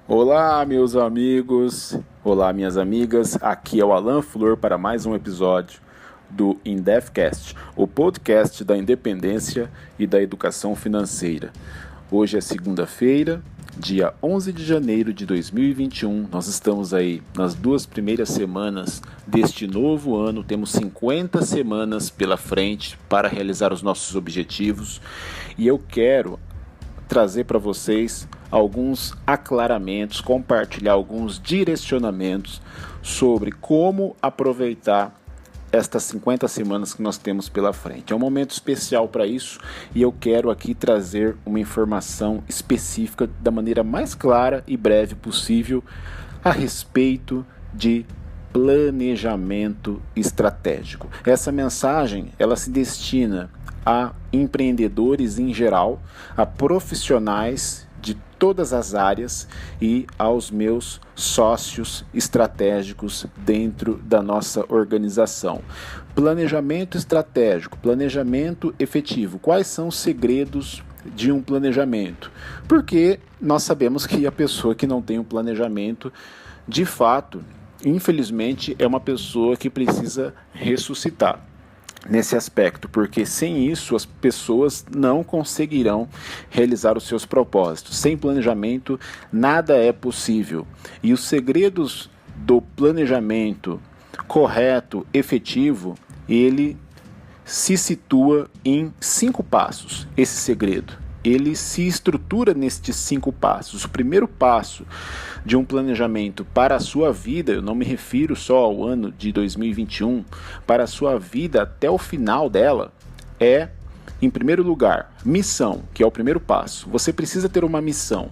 Olá, meus amigos, olá, minhas amigas, aqui é o Alan Flor para mais um episódio do IndefCast, o podcast da independência e da educação financeira. Hoje é segunda-feira, dia 11 de janeiro de 2021, nós estamos aí nas 2 primeiras semanas deste novo ano, temos 50 semanas pela frente para realizar os nossos objetivos e eu quero trazer para vocês alguns aclaramentos, compartilhar alguns direcionamentos sobre como aproveitar estas 50 semanas que nós temos pela frente. É um momento especial para isso e eu quero aqui trazer uma informação específica da maneira mais clara e breve possível a respeito de planejamento estratégico. Essa mensagem, ela se destina a empreendedores em geral, a profissionais de todas as áreas e aos meus sócios estratégicos dentro da nossa organização. Planejamento estratégico, planejamento efetivo. Quais são os segredos de um planejamento? Porque nós sabemos que a pessoa que não tem um planejamento, de fato, infelizmente, é uma pessoa que precisa ressuscitar nesse aspecto, porque sem isso as pessoas não conseguirão realizar os seus propósitos. Sem planejamento, nada é possível. E os segredos do planejamento correto, efetivo, ele se situa em 5 passos, esse segredo. Ele se estrutura nestes 5 passos. O primeiro passo de um planejamento para a sua vida, eu não me refiro só ao ano de 2021, para a sua vida até o final dela, é, em primeiro lugar, missão, que é o primeiro passo. Você precisa ter uma missão.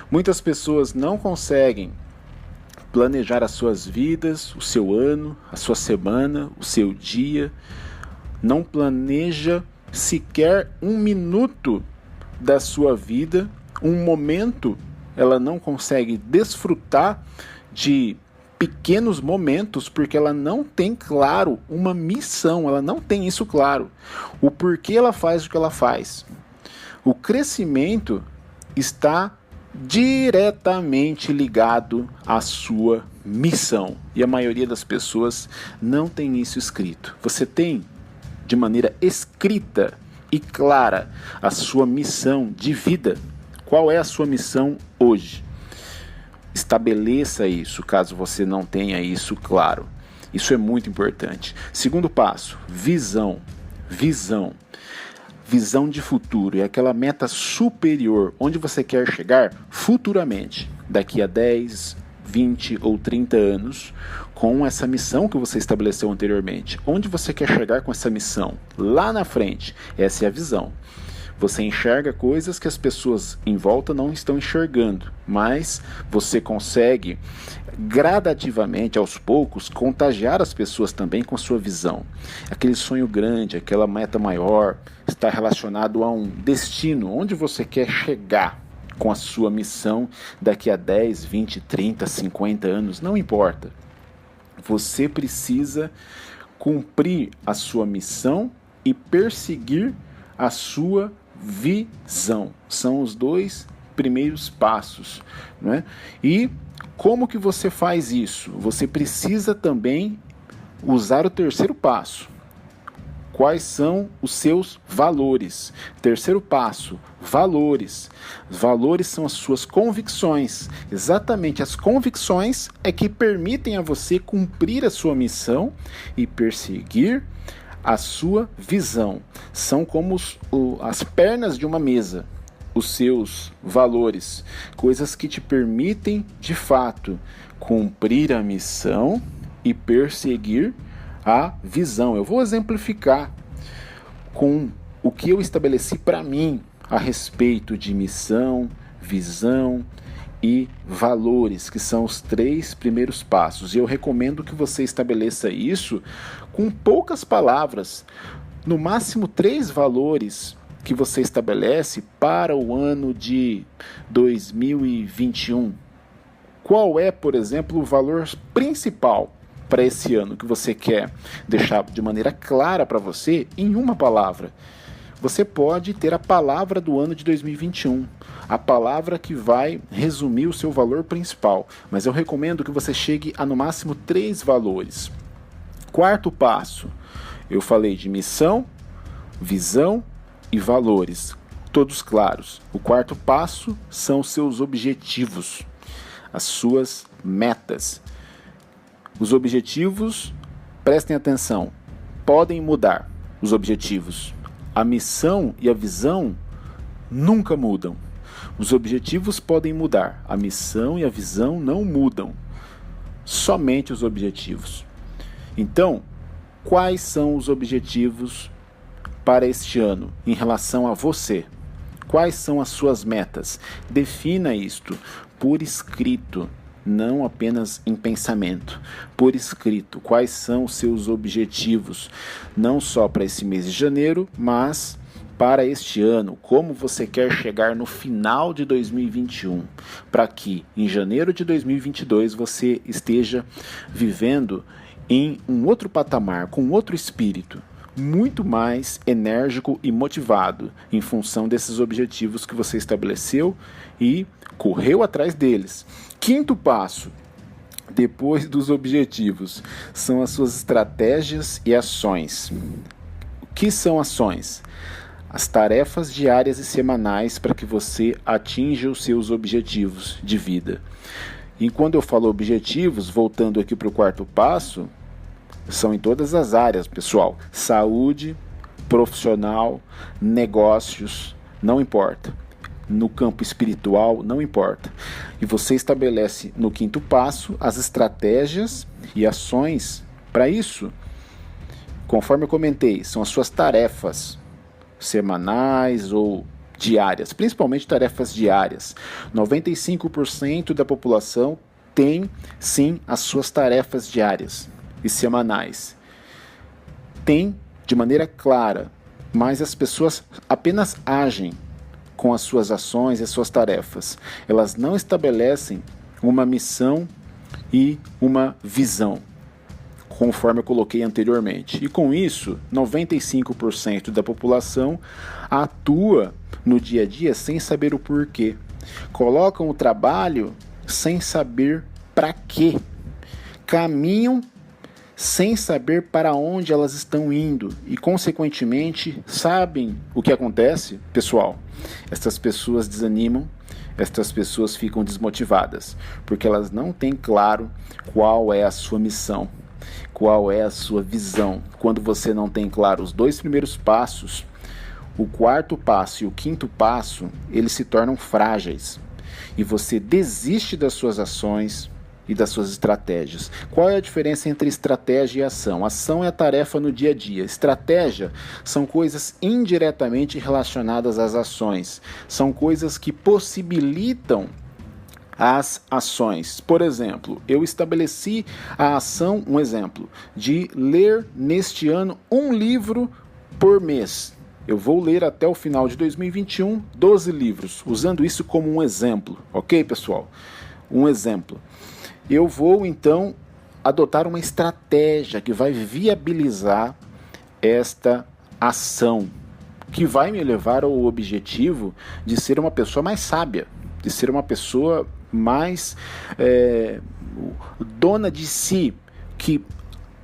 Muitas pessoas não conseguem planejar as suas vidas, o seu ano, a sua semana, o seu dia, não planeja sequer um minuto da sua vida, um momento, ela não consegue desfrutar de pequenos momentos porque ela não tem claro uma missão, ela não tem isso claro, o porquê ela faz o que ela faz. O crescimento está diretamente ligado à sua missão e a maioria das pessoas não tem isso escrito. Você tem de maneira escrita e clara a sua missão de vida. Qual é a sua missão hoje? Estabeleça isso, caso você não tenha isso claro. Isso é muito importante. Segundo passo, visão. Visão. Visão de futuro. É aquela meta superior, onde você quer chegar futuramente, daqui a 10, 20 ou 30 anos, com essa missão que você estabeleceu anteriormente. Onde você quer chegar com essa missão? Lá na frente. Essa é a visão. Você enxerga coisas que as pessoas em volta não estão enxergando, mas você consegue gradativamente, aos poucos, contagiar as pessoas também com a sua visão. Aquele sonho grande, aquela meta maior, está relacionado a um destino, onde você quer chegar com a sua missão daqui a 10, 20, 30, 50 anos, não importa. Você precisa cumprir a sua missão e perseguir a sua visão. São os 2 primeiros passos, né? E como que você faz isso? Você precisa também usar o terceiro passo. Quais são os seus valores? Terceiro passo, valores. Valores são as suas convicções. Exatamente, as convicções é que permitem a você cumprir a sua missão e perseguir a sua visão. São como as pernas de uma mesa, os seus valores. Coisas que te permitem, de fato, cumprir a missão e perseguir a visão. Eu vou exemplificar com o que eu estabeleci para mim a respeito de missão, visão e valores, que são os 3 primeiros passos. E eu recomendo que você estabeleça isso com poucas palavras, no máximo 3 valores que você estabelece para o ano de 2021. Qual é, por exemplo, o valor principal para esse ano que você quer deixar de maneira clara para você em uma palavra? você pode ter a palavra do ano de 2021, a palavra que vai resumir o seu valor principal, mas eu recomendo que você chegue a no máximo 3 valores. Quarto passo, eu falei de missão, visão e valores, todos claros. O quarto passo são os seus objetivos, as suas metas. Os objetivos, prestem atenção, podem mudar os objetivos. A missão e a visão nunca mudam. Os objetivos podem mudar, a missão e a visão não mudam. Somente os objetivos. Então, quais são os objetivos para este ano em relação a você? Quais são as suas metas? Defina isto por escrito, não apenas em pensamento. Por escrito, quais são os seus objetivos? Não só para esse mês de janeiro, mas para este ano. Como você quer chegar no final de 2021, para que em janeiro de 2022 você esteja vivendo em um outro patamar, com outro espírito, muito mais enérgico e motivado em função desses objetivos que você estabeleceu e correu atrás deles. Quinto passo, depois dos objetivos, são as suas estratégias e ações. O que são ações? As tarefas diárias e semanais para que você atinja os seus objetivos de vida. E quando eu falo objetivos, voltando aqui para o quarto passo, são em todas as áreas, pessoal. Saúde, profissional, negócios, não importa. No campo espiritual, não importa. E você estabelece no quinto passo as estratégias e ações para isso. Conforme eu comentei, são as suas tarefas semanais ou diárias, principalmente tarefas diárias. 95% da população tem, sim, as suas tarefas diárias e semanais. Tem de maneira clara, mas as pessoas apenas agem com as suas ações e as suas tarefas. Elas não estabelecem uma missão e uma visão, conforme eu coloquei anteriormente. E com isso, 95% da população atua no dia a dia sem saber o porquê. Colocam o trabalho sem saber para quê. Caminham sem saber para onde elas estão indo e, consequentemente, sabem o que acontece, pessoal? Estas pessoas desanimam, estas pessoas ficam desmotivadas, porque elas não têm claro qual é a sua missão, qual é a sua visão. Quando você não tem claro os 2 primeiros passos, o quarto passo e o quinto passo, eles se tornam frágeis e você desiste das suas ações e das suas estratégias. Qual é a diferença entre estratégia e ação? Ação é a tarefa no dia a dia. Estratégia são coisas indiretamente relacionadas às ações. São coisas que possibilitam as ações. Por exemplo, eu estabeleci a ação, um exemplo, de ler neste ano 1 livro por mês. Eu vou ler até o final de 2021 12 livros, usando isso como um exemplo, ok, pessoal? Um exemplo. Eu vou, então, adotar uma estratégia que vai viabilizar esta ação, que vai me levar ao objetivo de ser uma pessoa mais sábia, de ser uma pessoa mais dona de si, que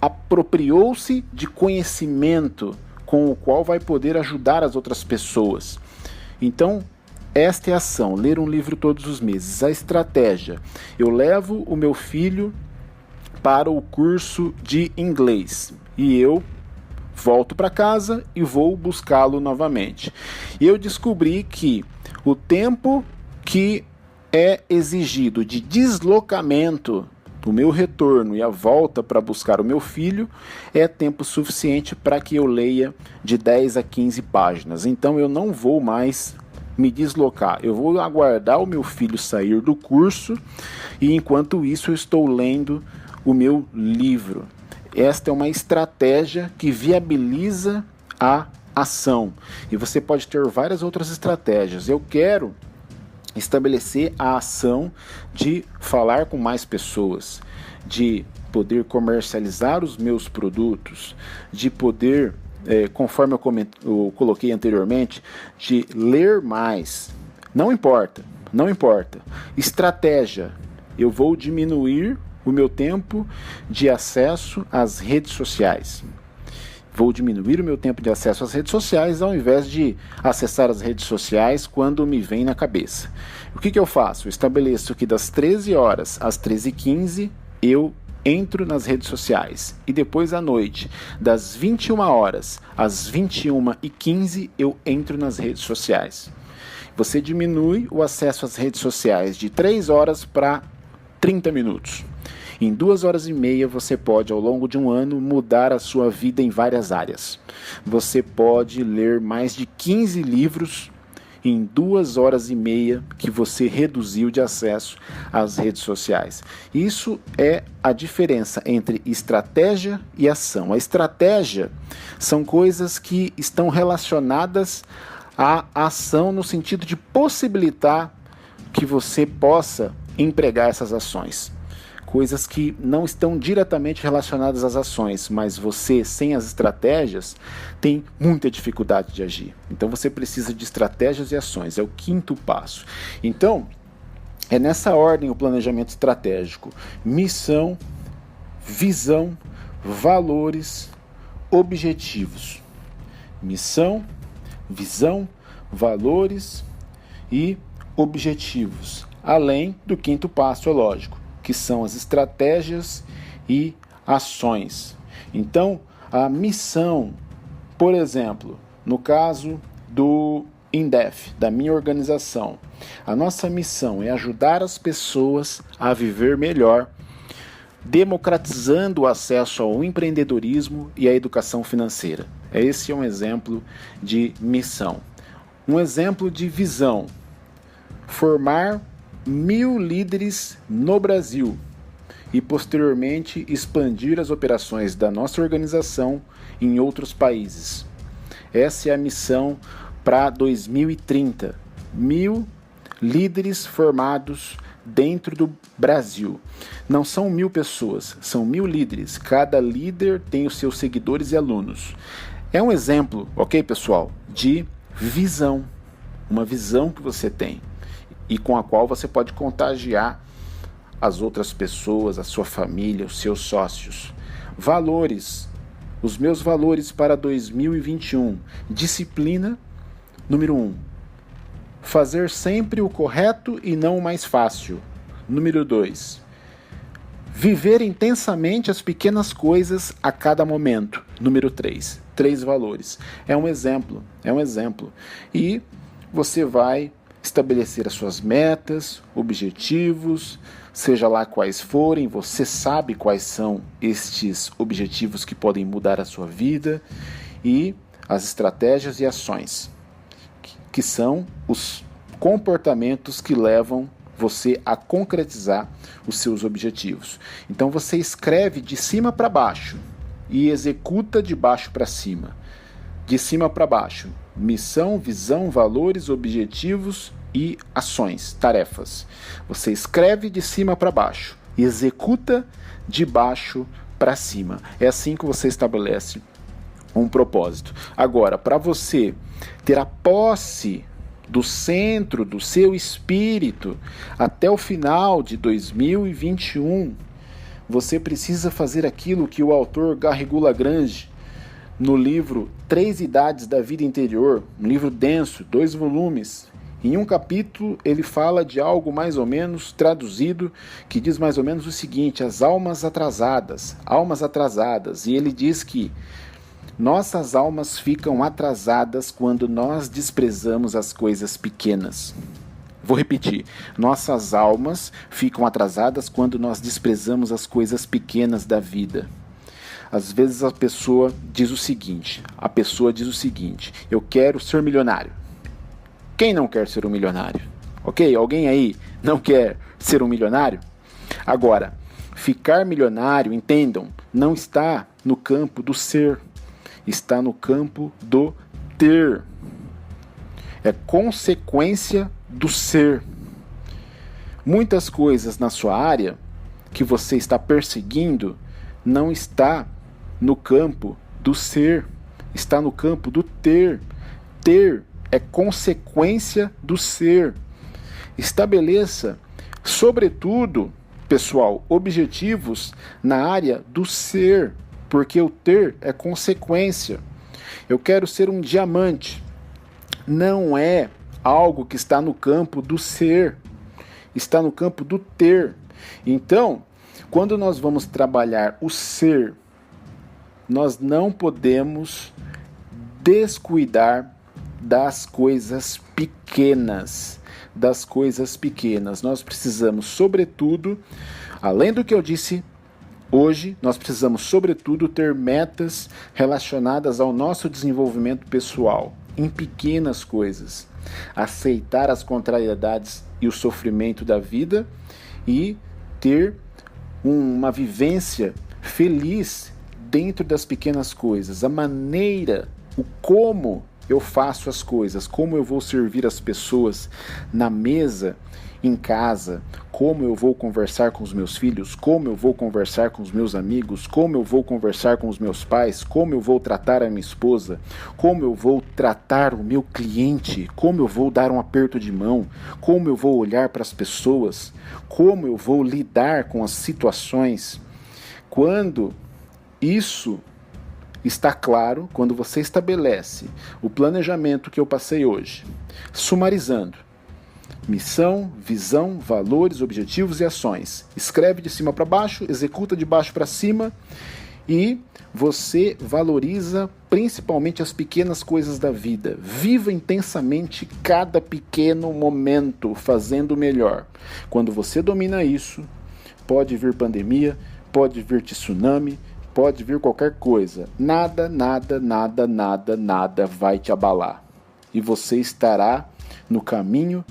apropriou-se de conhecimento com o qual vai poder ajudar as outras pessoas. Então, esta é a ação, ler um livro todos os meses. A estratégia, eu levo o meu filho para o curso de inglês e eu volto para casa e vou buscá-lo novamente. E eu descobri que o tempo que é exigido de deslocamento do meu retorno e a volta para buscar o meu filho é tempo suficiente para que eu leia de 10 a 15 páginas. Então eu não vou mais me deslocar, eu vou aguardar o meu filho sair do curso e enquanto isso eu estou lendo o meu livro. Esta é uma estratégia que viabiliza a ação e você pode ter várias outras estratégias. Eu quero estabelecer a ação de falar com mais pessoas, de poder comercializar os meus produtos, de poder conforme eu coloquei anteriormente, de ler mais. Não importa. Estratégia. Eu vou diminuir o meu tempo de acesso às redes sociais. Vou diminuir o meu tempo de acesso às redes sociais ao invés de acessar as redes sociais quando me vem na cabeça. O que eu faço? Eu estabeleço que das 13 horas às 13h15 eu entro nas redes sociais e depois à noite, das 21 horas às 21h15 eu entro nas redes sociais. Você diminui o acesso às redes sociais de 3 horas para 30 minutos. Em 2 horas e meia você pode, ao longo de um ano, mudar a sua vida em várias áreas. Você pode ler mais de 15 livros em 2 horas e meia que você reduziu de acesso às redes sociais. Isso é a diferença entre estratégia e ação. A estratégia são coisas que estão relacionadas à ação no sentido de possibilitar que você possa empregar essas ações. Coisas que não estão diretamente relacionadas às ações, mas você, sem as estratégias, tem muita dificuldade de agir. Então você precisa de estratégias e ações, é o 5º passo. Então, é nessa ordem o planejamento estratégico: missão, visão, valores, objetivos. Missão, visão, valores e objetivos. Além do 5º passo, é lógico, que são as estratégias e ações. Então, a missão, por exemplo, no caso do INDEF, da minha organização, a nossa missão é ajudar as pessoas a viver melhor, democratizando o acesso ao empreendedorismo e à educação financeira. Esse é um exemplo de missão. Um exemplo de visão: formar 1.000 líderes no Brasil e posteriormente expandir as operações da nossa organização em outros países. Essa é a missão para 2030. 1.000 líderes formados dentro do Brasil. Não são 1.000 pessoas, são 1.000 líderes. Cada líder tem os seus seguidores e alunos. É um exemplo, ok, pessoal, de visão. Uma visão que você tem e com a qual você pode contagiar as outras pessoas, a sua família, os seus sócios. Valores. Os meus valores para 2021. Disciplina, número 1. Fazer sempre o correto e não o mais fácil. Número 2. Viver intensamente as pequenas coisas a cada momento. Número 3. 3 valores. É um exemplo. E você vai estabelecer as suas metas, objetivos, seja lá quais forem, você sabe quais são estes objetivos que podem mudar a sua vida, e as estratégias e ações, que são os comportamentos que levam você a concretizar os seus objetivos. Então você escreve de cima para baixo e executa de baixo para cima. De cima para baixo: missão, visão, valores, objetivos e ações, tarefas. Você escreve de cima para baixo e executa de baixo para cima. É assim que você estabelece um propósito. Agora, para você ter a posse do centro do seu espírito até o final de 2021, você precisa fazer aquilo que o autor Garrigou Lagrange, no livro 3 Idades da Vida Interior, um livro denso, 2 volumes, em um capítulo ele fala de algo mais ou menos traduzido, que diz mais ou menos o seguinte: as almas atrasadas, e ele diz que nossas almas ficam atrasadas quando nós desprezamos as coisas pequenas. Vou repetir: nossas almas ficam atrasadas quando nós desprezamos as coisas pequenas da vida. Às vezes a pessoa diz o seguinte: eu quero ser milionário. Quem não quer ser um milionário? Ok? Alguém aí não quer ser um milionário? Agora, ficar milionário, entendam, não está no campo do ser, está no campo do ter. É consequência do ser. Muitas coisas na sua área que você está perseguindo não está no campo do ser, está no campo do ter. Ter é consequência do ser. Estabeleça, sobretudo, pessoal, objetivos na área do ser, porque o ter é consequência. Eu quero ser um diamante. Não é algo que está no campo do ser, está no campo do ter. Então, quando nós vamos trabalhar o ser, nós não podemos descuidar das coisas pequenas. Nós precisamos, sobretudo, além do que eu disse hoje, nós precisamos, sobretudo, ter metas relacionadas ao nosso desenvolvimento pessoal, em pequenas coisas. Aceitar as contrariedades e o sofrimento da vida e ter uma vivência feliz dentro das pequenas coisas. A maneira, o como eu faço as coisas, como eu vou servir as pessoas na mesa, em casa, como eu vou conversar com os meus filhos, como eu vou conversar com os meus amigos, como eu vou conversar com os meus pais, como eu vou tratar a minha esposa, como eu vou tratar o meu cliente, como eu vou dar um aperto de mão, como eu vou olhar para as pessoas, como eu vou lidar com as situações. Quando isso está claro, quando você estabelece o planejamento que eu passei hoje, sumarizando: missão, visão, valores, objetivos e ações. Escreve de cima para baixo, executa de baixo para cima e você valoriza principalmente as pequenas coisas da vida. Viva intensamente cada pequeno momento, fazendo o melhor. Quando você domina isso, pode vir pandemia, pode vir tsunami, pode vir qualquer coisa. Nada vai te abalar. E você estará no caminho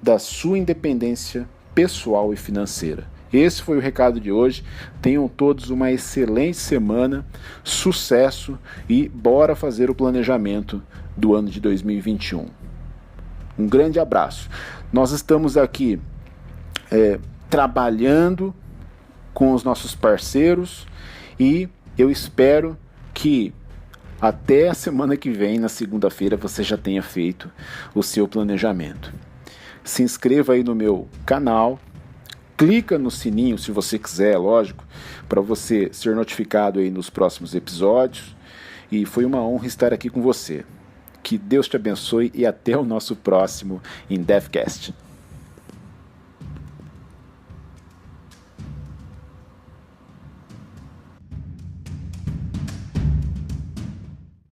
da sua independência pessoal e financeira. Esse foi o recado de hoje. Tenham todos uma excelente semana, sucesso e bora fazer o planejamento do ano de 2021. Um grande abraço. Nós estamos aqui trabalhando com os nossos parceiros e eu espero que até a semana que vem, na segunda-feira, você já tenha feito o seu planejamento. Se inscreva aí no meu canal, clica no sininho se você quiser, lógico, para você ser notificado aí nos próximos episódios. E foi uma honra estar aqui com você. Que Deus te abençoe e até o nosso próximo InDevCast.